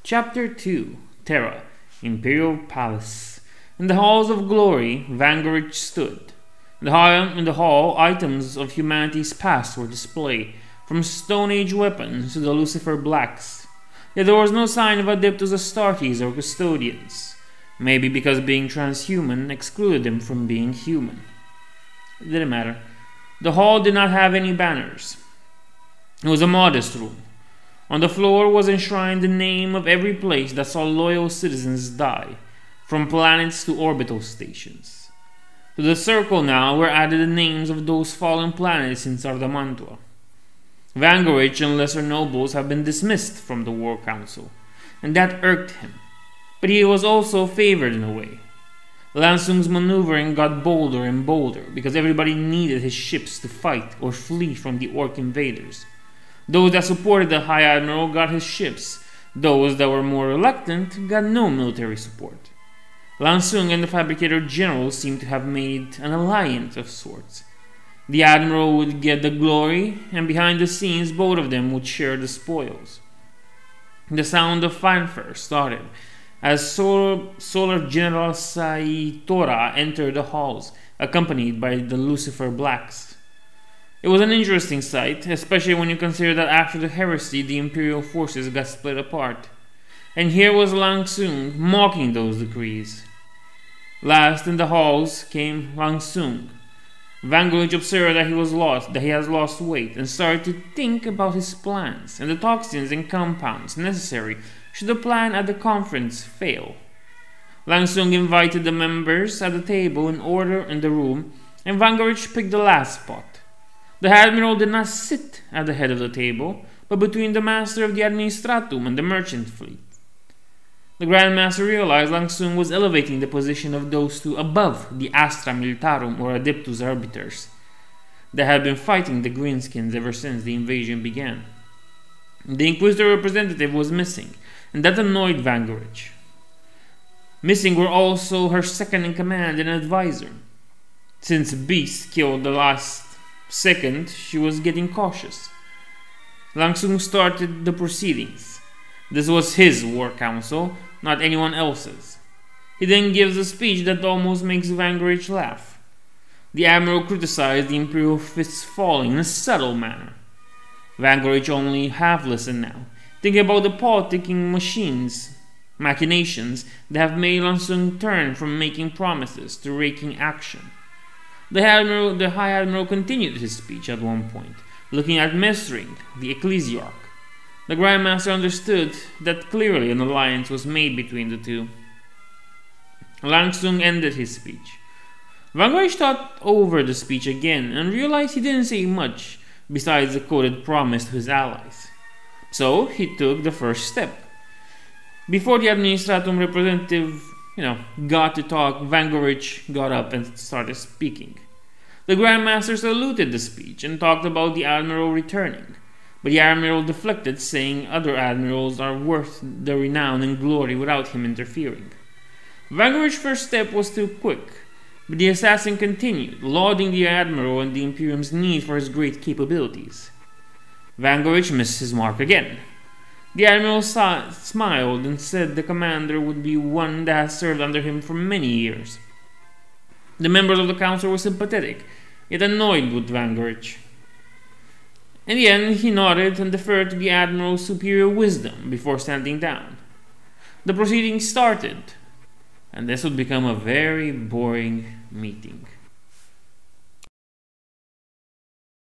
Chapter 2 Terra, Imperial Palace. In the halls of glory, Vangorich stood. In the hall, items of humanity's past were displayed, from Stone Age weapons to the Lucifer Blacks. Yet there was no sign of Adeptus Astartes or Custodians, maybe because being transhuman excluded them from being human. It didn't matter. The hall did not have any banners. It was a modest room. On the floor was enshrined the name of every place that saw loyal citizens die, from planets to orbital stations. To the circle now were added the names of those fallen planets in Sardamantua. Vangorich and lesser nobles have been dismissed from the War Council, and that irked him. But he was also favored in a way. Lansung's maneuvering got bolder and bolder because everybody needed his ships to fight or flee from the Ork invaders. Those that supported the High Admiral got his ships. Those that were more reluctant got no military support. Lansung and the Fabricator General seemed to have made an alliance of sorts. The Admiral would get the glory, and behind the scenes both of them would share the spoils. The sound of fanfare started as Solar General Saitora entered the halls, accompanied by the Lucifer Blacks. It was an interesting sight, especially when you consider that after the heresy the Imperial forces got split apart. And here was Lansung mocking those decrees. Last in the halls came Lansung. Vangorich observed that he has lost weight, and started to think about his plans and the toxins and compounds necessary should the plan at the conference fail. Lansung invited the members at the table in order in the room, and Vangorich picked the last spot. The Admiral did not sit at the head of the table, but between the Master of the Administratum and the Merchant Fleet. The Grand Master realized Lansung was elevating the position of those two above the Astra Militarum or Adeptus Arbiters. They had been fighting the Greenskins ever since the invasion began. The Inquisitor representative was missing, and that annoyed Vangorich. Missing were also her second-in-command and advisor. Since Beast killed the last second, she was getting cautious. Lansung started the proceedings. This was his war council, not anyone else's. He then gives a speech that almost makes Vangorich laugh. The Admiral criticized the Imperial fists falling in a subtle manner. Vangorich only half listened now, thinking about the politicking machinations that have made Lansung turn from making promises to raking action. The High Admiral continued his speech at one point, looking at Mesring, the Ecclesiarch. The Grand Master understood that clearly an alliance was made between the two. Lansung ended his speech. Vangorich thought over the speech again and realized he didn't say much besides the quoted promise to his allies. So he took the first step. Before the Administratum representative got to talk, Vangorich got up and started speaking. The Grand Master saluted the speech and talked about the Admiral returning, but the Admiral deflected, saying other Admirals are worth the renown and glory without him interfering. Vangorich's first step was too quick, but the assassin continued, lauding the Admiral and the Imperium's need for his great capabilities. Vangorich missed his mark again. The Admiral smiled and said the commander would be one that has served under him for many years. The members of the council were sympathetic, yet annoyed with Vangorich. In the end, he nodded and deferred to the Admiral's superior wisdom before standing down. The proceedings started, and this would become a very boring meeting.